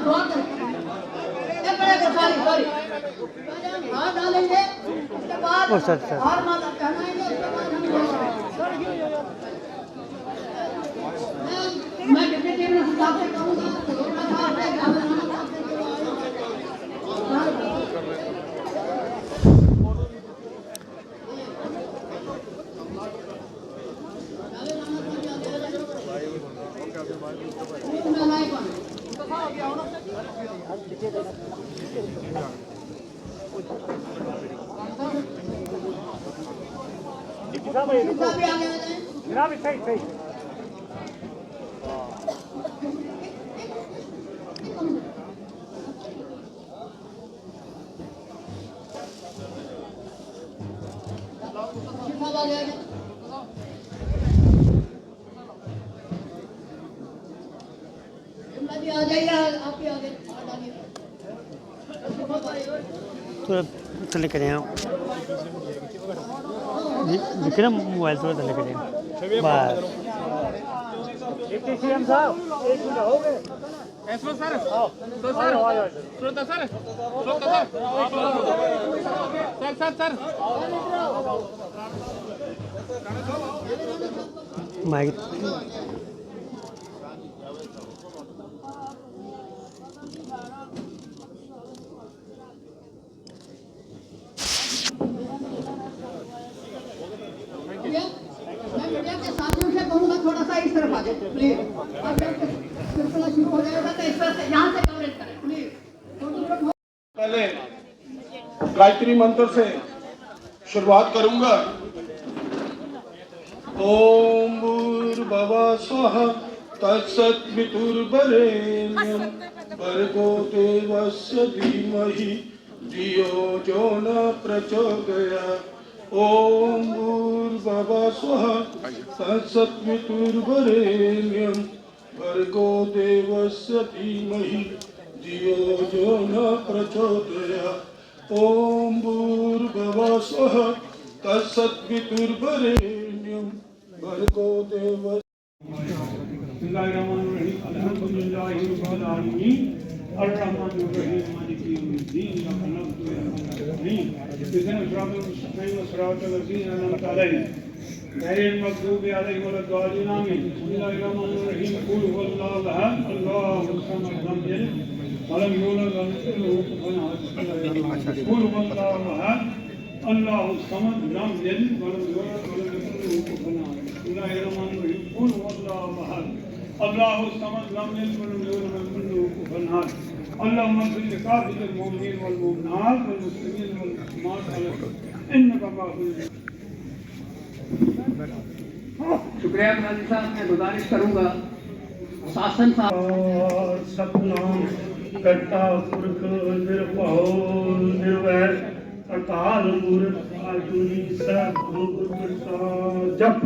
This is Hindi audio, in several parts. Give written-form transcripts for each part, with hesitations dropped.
दुआ करें। ये पड़ेगा सॉरी हाथ डालेंगे, उसके बाद हार माता कहनाएंगे, उसके बाद हम मैं डिप्टी चीफ मिनिस्टर साहब से कहूँगा थोड़ा करें दिखे ना मोबाइल थोड़ा थले करें बस सीएम साहब एक मिनट हो गए ऐसा सर तो सर श्रोता सर सर माइक मैं मीडिया के साथियों से कहूँगा थोड़ा सा इस तरफ आ जाए प्लीज। अब जब सिलसिला शुरू हो जाएगा तो इस तरह से यहाँ से कवरेज करें प्लीज। पहले गायत्री मंत्र से शुरुआत करूंगा। ओम भूर्भुवः स्वः तत्सवितुर्वरेण्यं भर्गो देवस्य धीमहि धियो यो न प्रचोदयात्। ओम भूर्भुवः स्वः तत्सवितुर्वरेण्यं भर्गो देवस्य धीमहि धियो यो न प्रचोदयात्। ओम भूर्भुवः स्वः तत्सवितुर्वरेण्यं भर्गो देवस्य बिस्मिल्लाहिर्रहमानिर्रहीम अल्हम्दुलिल्लाहि रब्बिल आलमीन अर्रहमानिर्रहीम मालिकि यौमिद्दीन इय्याका नअबुदु व इय्याका नस्तईन इहदिनस सिरातल मुस्तक़ीम सिरातल लज़ीना अनअमता अलैहिम गैरिल मग़दूबि अलैहिम वलद्दालिन आमीन। बिस्मिल्लाहिर्रहमानिर्रहीम क़ुल हुवल्लाहु अहद अल्लाहुस समद लम यलिद वलम यूलद वलम यकुल लहू कुफुवन अहद। क़ुल हुवल्लाहु अहद अल्लाहुस समद लम यलिद वलम यूलद वलम यकुल लहू कुफुवन अहद। बिस्मिल्लाहिर्रहमानिर्रहीम क़ुल हुवल्लाहु अहद अल्लाहुस समद लम यलिद वलम यूलद वलम यकुल लहू कुफुवन अहद। अल्लाहुम्मा इग़फिर लिकाफ़िरिल मुमिनीन वल मुमिनात वल मुस्लिमीन वल मुस्लिमात इन्नका गफ़ूरुर रहीम। शुक्रिया काजी साहब। मैं गुजारिश करूंगा शासन साहब। सतनाम करता पुरख निरभव निर्वैर अकाल मूर्त आजुनी सद्गुरु प्रसाद। जप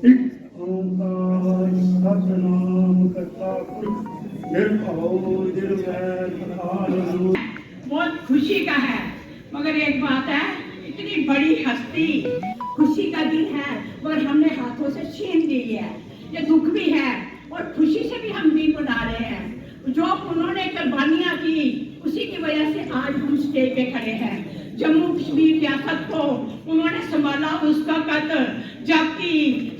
एक ओंकार सतनाम करता पुरख निरभव निर्वैर अकाल मूर्त। बहुत खुशी का है, मगर एक बात है, इतनी बड़ी हस्ती, खुशी का दिन है मगर हमने हाथों से छीन ली है। ये दुख भी है और खुशी से भी हम दिन बना रहे हैं। जो उन्होंने कुर्बानियां की उसी की वजह से आज हम स्टेज पे खड़े हैं। जम्मू कश्मीर रियासत को उन्होंने संभाला उस वक्त जबकि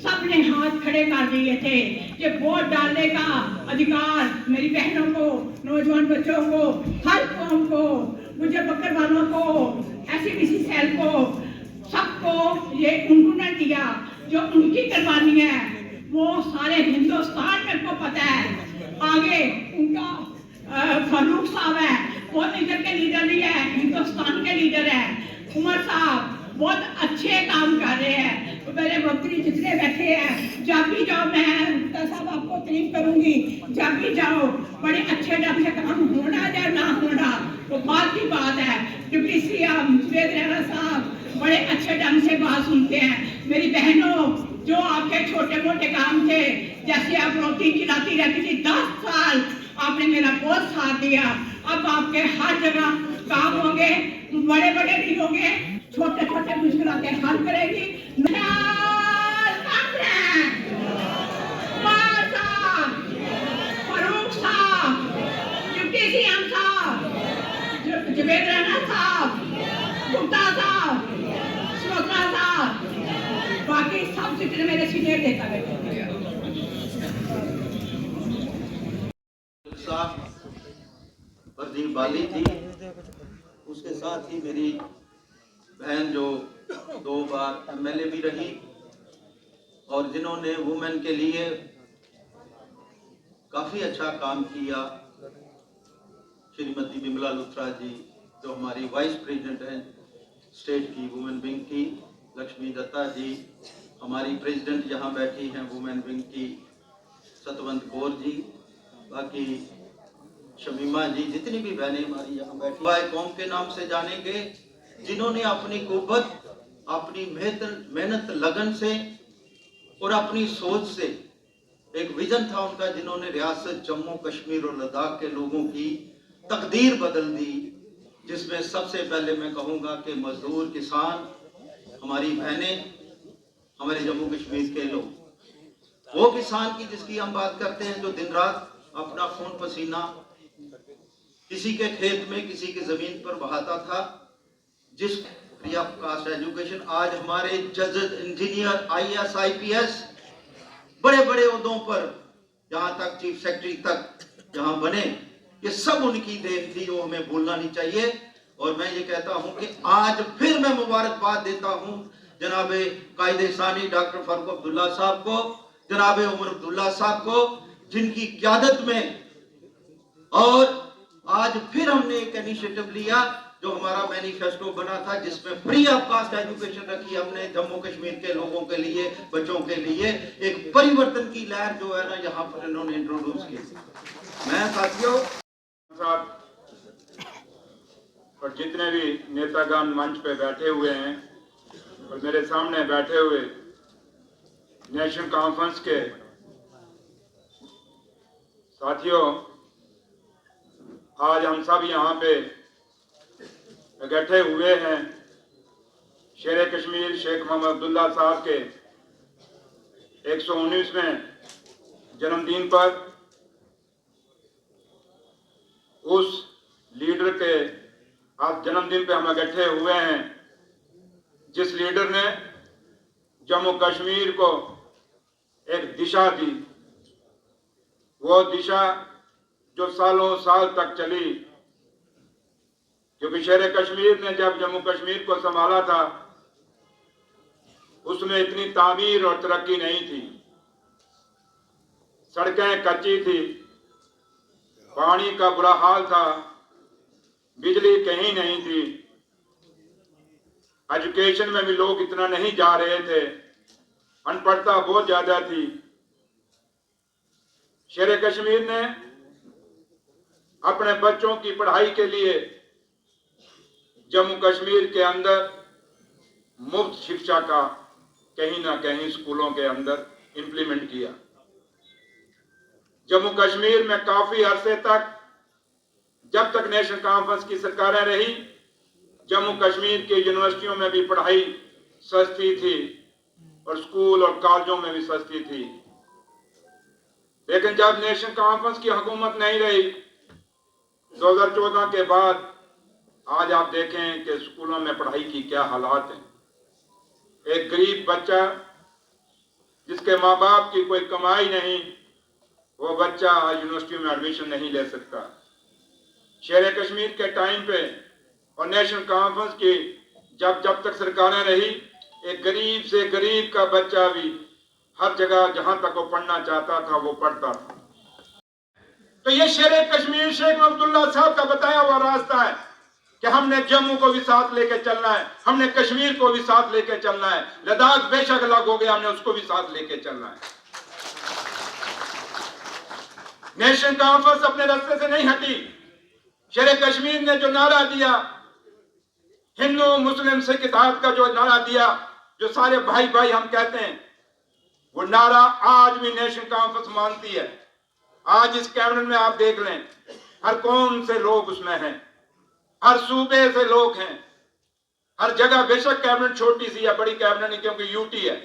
सबने हाथ खड़े कर दिए थे कि वोट डालने का अधिकार मेरी बहनों को, नौजवान बच्चों को, हर कौम को, मुझे बकर वालों को, SCBC सेल को, सबको ये उन्होंने दिया। जो उनकी कुर्बानी है वो सारे हिंदुस्तान में को पता है। आगे उनका फारूक साहब है, वो इधर के लीडर नहीं है, हिंदुस्तान के लीडर है। उमर साहब बहुत अच्छे काम कर रहे हैं। मेरे मंत्री जितने बैठे हैं, जब भी जाओ मैं साहब आपको तारीफ करूंगी, जब भी जाओ बड़े अच्छे ढंग से काम होना या ना होना वो बात की बात है। डिप्टी CM सुरेश रैना साहब बड़े अच्छे ढंग से बात सुनते हैं। मेरी बहनों, जो आपके छोटे मोटे काम थे, जैसे आप रोटी खिलाती रहती थी 10 साल, आपने मेरा बहुत साथ दिया। अब आपके हर जगह काम होंगे, बड़े बड़े नहीं होंगे, छोटे छोटे मुश्किलातें हल करेगी। फारूक साहब, डिप्टी जावेद राणा साहब, गुप्ता साहब, श्रोता साहब, बाकी सब जितने मेरे सीनियर नेता बैठे परदीन बाली थी, उसके साथ ही मेरी बहन जो 2 बार MLA भी रही और जिन्होंने वुमेन के लिए काफ़ी अच्छा काम किया, श्रीमती बिमला लुथरा जी जो हमारी वाइस प्रेसिडेंट हैं स्टेट की वुमेन विंग की, लक्ष्मी दत्ता जी हमारी प्रेसिडेंट यहाँ बैठी हैं वुमेन विंग की, सतवंत कौर जी, बाकी शमीमा जी, जितनी भी बहनें हमारी यहाँ बैठी कौम के नाम से जानेंगे, जिन्होंने अपनी कुव्वत, अपनी मेहनत लगन से और अपनी सोच से, एक विजन था उनका, जिन्होंने रियासत जम्मू कश्मीर और लद्दाख के लोगों की तकदीर बदल दी, जिसमें सबसे पहले मैं कहूँगा कि मजदूर, किसान, हमारी बहनें, हमारे जम्मू कश्मीर के लोग, वो किसान की जिसकी हम बात करते हैं जो दिन रात अपना खून पसीना किसी के खेत में, किसी की जमीन पर बहाता था, जिस फ्री ऑफ कास्ट एजुकेशन आज हमारे जज, इंजीनियर, IAS, IPS बड़े बड़े ओहदों पर, यहाँ तक चीफ सेक्रेटरी तक जहाँ बने, ये सब उनकी देन थी, वो हमें भूलना नहीं चाहिए। और मैं ये कहता हूँ कि आज फिर मैं मुबारकबाद देता हूँ जनाबे कायदे सानी डॉक्टर फारूक अब्दुल्ला साहब को, जनाबे उमर अब्दुल्ला साहब को, जिनकी क़यादत में, और आज फिर हमने एक इनिशिएटिव लिया जो हमारा मैनिफेस्टो बना था, जिसमें फ्री ऑफ कास्ट एजुकेशन रखी हमने जम्मू कश्मीर के लोगों के लिए, बच्चों के लिए, एक परिवर्तन की लहर जो है ना यहाँ पर इन्होंने इंट्रोड्यूस की। मैं साथियों साहब और जितने भी नेतागण मंच पे बैठे हुए हैं और मेरे सामने बैठे हुए नेशनल कॉन्फ्रेंस के साथियों, आज हम सब यहाँ पे इकट्ठे हुए हैं शेर कश्मीर शेख मोहम्मद अब्दुल्ला साहब के 119वें जन्मदिन पर। उस लीडर के आज जन्मदिन पे हम इकट्ठे हुए हैं जिस लीडर ने जम्मू कश्मीर को एक दिशा दी, वो दिशा जो सालों साल तक चली, क्योंकि शेर कश्मीर ने जब जम्मू कश्मीर को संभाला था उसमें इतनी तामीर और तरक्की नहीं थी, सड़कें कच्ची थी, पानी का बुरा हाल था, बिजली कहीं नहीं थी, एजुकेशन में भी लोग इतना नहीं जा रहे थे, अनपढ़ता बहुत ज्यादा थी। शेर कश्मीर ने अपने बच्चों की पढ़ाई के लिए जम्मू कश्मीर के अंदर मुफ्त शिक्षा का कहीं ना कहीं स्कूलों के अंदर इंप्लीमेंट किया। जम्मू कश्मीर में काफी अरसे तक, जब तक नेशनल कॉन्फ्रेंस की सरकारें रही, जम्मू कश्मीर के यूनिवर्सिटियों में भी पढ़ाई सस्ती थी और स्कूल और कॉलेजों में भी सस्ती थी। लेकिन जब नेशनल कॉन्फ्रेंस की हुकूमत नहीं रही 2014 के बाद, आज आप देखें कि स्कूलों में पढ़ाई की क्या हालात हैं। एक गरीब बच्चा जिसके माँ बाप की कोई कमाई नहीं, वो बच्चा यूनिवर्सिटी में एडमिशन नहीं ले सकता। शेर कश्मीर के टाइम पे और नेशनल कॉन्फ्रेंस की जब तक सरकारें रही, एक गरीब से गरीब का बच्चा भी हर जगह जहां तक वो पढ़ना चाहता था वो पढ़ता था। तो ये शेर कश्मीर शेख अब्दुल्ला साहब का बताया हुआ रास्ता है कि हमने जम्मू को भी साथ लेके चलना है, हमने कश्मीर को भी साथ लेके चलना है, लद्दाख बेशक अलग हो गया, हमने उसको भी साथ लेके चलना है। नेशनल कॉन्फ्रेंस अपने रास्ते से नहीं हटी। शेर कश्मीर ने जो नारा दिया, हिंदू मुस्लिम सिख इत्तेहाद का जो नारा दिया, जो सारे भाई भाई हम कहते हैं, वो नारा आज भी नेशनल कॉन्फ्रेंस मानती है। आज इस कैबिनेट में आप देख लें, हर कौम से लोग उसमें हैं, हर सूबे से लोग हैं, हर जगह, बेशक कैबिनेट छोटी सी या बड़ी कैबिनेट नहीं, क्योंकि यूटी है।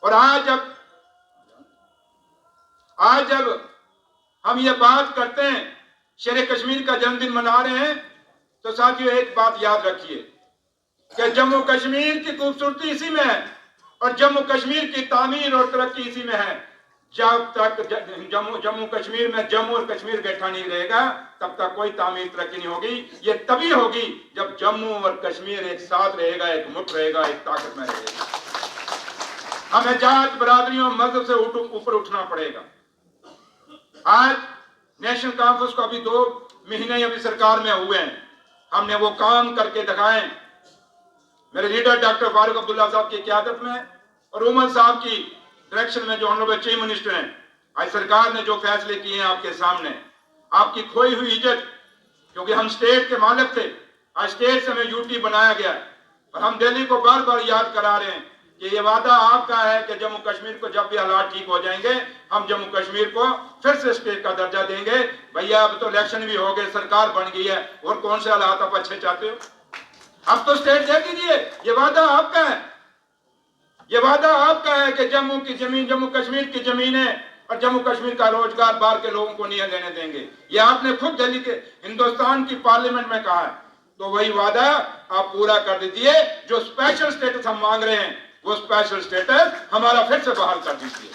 और आज जब हम ये बात करते हैं शेर कश्मीर का जन्मदिन मना रहे हैं, तो साथियों एक बात याद रखिए कि जम्मू कश्मीर की खूबसूरती इसी में है और जम्मू कश्मीर की तामीर और तरक्की इसी में है। जब तक जम्मू कश्मीर में जम्मू और कश्मीर गठा नहीं रहेगा, तब तक कोई तामीर तरक्की नहीं होगी। ये तभी होगी जब जम्मू और कश्मीर एक साथ रहेगा, एक मुठ रहेगा, एक ताकत में रहेगा। हमें जात, बरादरियों, मजहब से ऊपर उठना पड़ेगा। आज नेशनल कॉन्फ्रेंस को अभी 2 महीने अभी सरकार में हुए हैं, हमने वो काम करके दिखाए। मेरे लीडर डॉक्टर फारूक अब्दुल्ला साहब की क़यादत में और उमर साहब की डायरेक्शन में जो ऑनरेबल चीफ मिनिस्टर हैं, आज सरकार ने जो फैसले किए हैं आपके सामने, आपकी खोई हुई इज्जत, क्योंकि हम स्टेट के मालिक थे, आज स्टेट से हमें यूटी बनाया गया और हम दिल्ली को बार बार याद करा रहे हैं कि ये वादा आपका है कि जम्मू कश्मीर को जब भी हालात ठीक हो जाएंगे, हम जम्मू कश्मीर को फिर से स्टेट का दर्जा देंगे। भैया अब तो इलेक्शन भी हो गए, सरकार बन गई है, और कौन से हालात आप अच्छे चाहते हो? अब तो स्टेट दे दीजिए। ये वादा आपका है, ये वादा आपका है कि जम्मू की जमीन, जम्मू कश्मीर की जमीन है और जम्मू कश्मीर का रोजगार बाहर के लोगों को नहीं लेने देंगे। ये आपने खुद दिल्ली के हिंदुस्तान की पार्लियामेंट में कहा है, तो वही वादा आप पूरा कर दीजिए। जो स्पेशल स्टेटस हम मांग रहे हैं, वो स्पेशल स्टेटस हमारा फिर से बहाल कर दीजिए।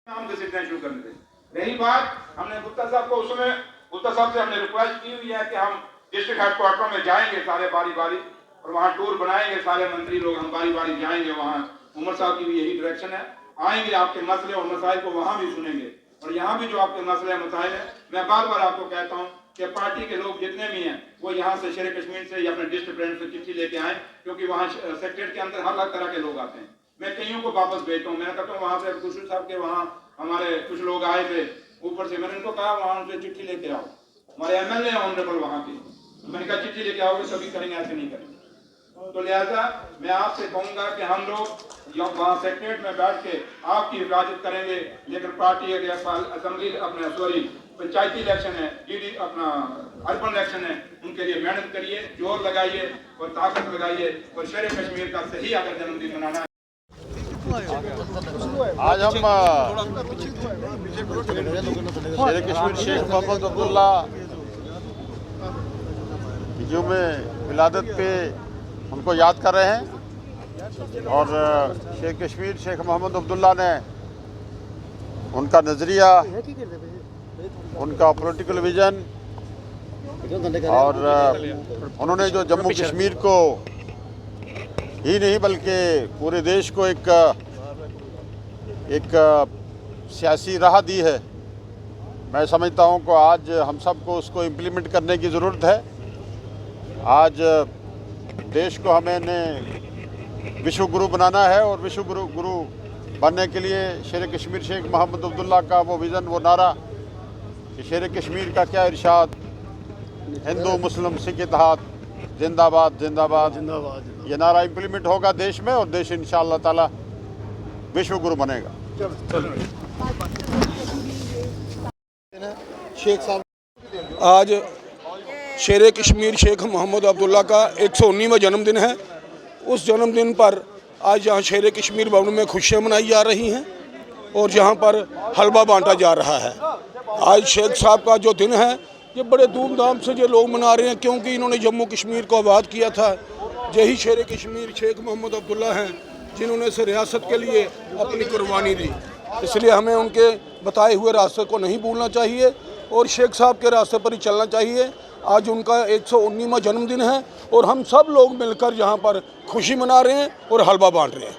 नाम से शुरू करने दें। रही बात, हमने गुप्ता साहब को उसमें, गुप्ता साहब से हमने रिक्वेस्ट की हुई है कि हम डिस्ट्रिक्ट हेडक्वार्टर में जाएंगे सारे बारी बारी और वहाँ टूर बनाएंगे, सारे मंत्री लोग हम बारी बारी जाएंगे वहाँ। उमर साहब की भी यही डायरेक्शन है, आएंगे, आपके मसले और मसाइल को वहाँ भी सुनेंगे और यहाँ भी जो आपके मसले मसाइल है, मैं बार बार आपको कहता हूँ कि पार्टी के लोग जितने भी हैं वो यहाँ से शेर कश्मीर से या अपने डिस्ट्रिक्ट प्रेसिडेंट से चिट्ठी लेके आए, क्योंकि वहाँ सेक्रेटरी के अंदर हर तरह के लोग आते हैं। मैं कईयों को वापस भेजता हूँ। मैं कहता हूँ वहाँ से खुशबू साहब के वहाँ हमारे कुछ लोग आए थे ऊपर से, मैंने उनको कहा वहाँ उनसे चिट्ठी लेके आओ, हमारे MLA ऑनरेबल वहाँ के, मैंने कहा चिट्ठी लेके आओगे सभी करेंगे, ऐसे नहीं करेंगे। तो लिहाजा मैं आपसे कहूंगा कि हम लोग वहाँ सेक्रेटरीट में बैठ के आपकी हिफाजत करेंगे, लेकिन पार्टी असेंबली अपने पंचायती इलेक्शन है, डीडी अपना अर्बन इलेक्शन है, उनके लिए मेहनत करिए, जोर लगाइए और ताकत लगाइए और शेर कश्मीर का सही अगर जन्मदिन मनाना है। आज हम शेर कश्मीर शेख मोहम्मद अब्दुल्ला की जो में विलादत पे उनको याद कर रहे हैं और शेर कश्मीर शेख मोहम्मद अब्दुल्ला ने उनका नज़रिया, उनका पॉलिटिकल विजन और उन्होंने जो जम्मू कश्मीर को ही नहीं बल्कि पूरे देश को एक सियासी राह दी है। मैं समझता हूं कि आज हम सबको उसको इम्प्लीमेंट करने की ज़रूरत है। आज देश को हमें विश्व गुरु बनाना है और विश्व गुरु बनने के लिए शेर कश्मीर शेख मोहम्मद अब्दुल्ला का वो विज़न, वो नारा कि शेर कश्मीर का क्या इरशाद, हिंदू मुस्लिम सिख इत्तेहाद जिंदाबाद जिंदाबाद जिंदाबाद, ये नारा इम्प्लीमेंट होगा देश में और देश इंशाअल्लाह ताला विश्व गुरु बनेगा। शेख साहब, आज शेर कश्मीर शेख मोहम्मद अब्दुल्ला का 119वां जन्मदिन है। उस जन्मदिन पर आज यहाँ शेर कश्मीर भवन में खुशियाँ मनाई जा रही हैं और यहाँ पर हलवा बांटा जा रहा है। आज शेख साहब का जो दिन है ये बड़े धूमधाम से ये लोग मना रहे हैं, क्योंकि इन्होंने जम्मू कश्मीर को आबाद किया था। यही शेर कश्मीर शेख मोहम्मद अब्दुल्ला हैं जिन्होंने इस रियासत के लिए अपनी कुर्बानी दी। इसलिए हमें उनके बताए हुए रास्ते को नहीं भूलना चाहिए और शेख साहब के रास्ते पर ही चलना चाहिए। आज उनका 119वां जन्मदिन है और हम सब लोग मिलकर यहाँ पर खुशी मना रहे हैं और हलवा बांट रहे हैं।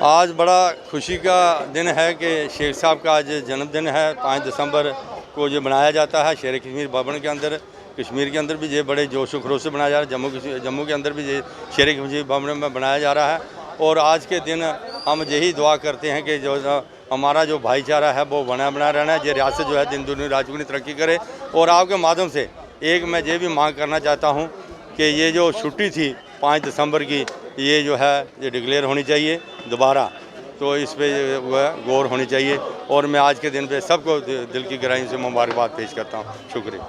आज बड़ा खुशी का दिन है कि शेख साहब का आज जन्मदिन है। 5 दिसंबर को जो मनाया जाता है शेर कश्मीर भवन के अंदर, कश्मीर के अंदर भी ये बड़े जोश व खरोश से मनाया जा रहा है। जम्मू के अंदर भी ये शेर कश्मीर भवन में बनाया जा रहा है और आज के दिन हम यही दुआ करते हैं कि जो हमारा जो भाईचारा है वो बना रहना है। ये रियासत जो है दिन दुनिया राजगुनी तरक्की करे। और आपके माध्यम से एक मैं ये भी मांग करना चाहता हूँ कि ये जो छुट्टी थी 5 दिसंबर की, ये जो है ये डिक्लेयर होनी चाहिए दोबारा, तो इस पर गौर होनी चाहिए। और मैं आज के दिन पे सबको दिल की गहराई से मुबारकबाद पेश करता हूँ। शुक्रिया।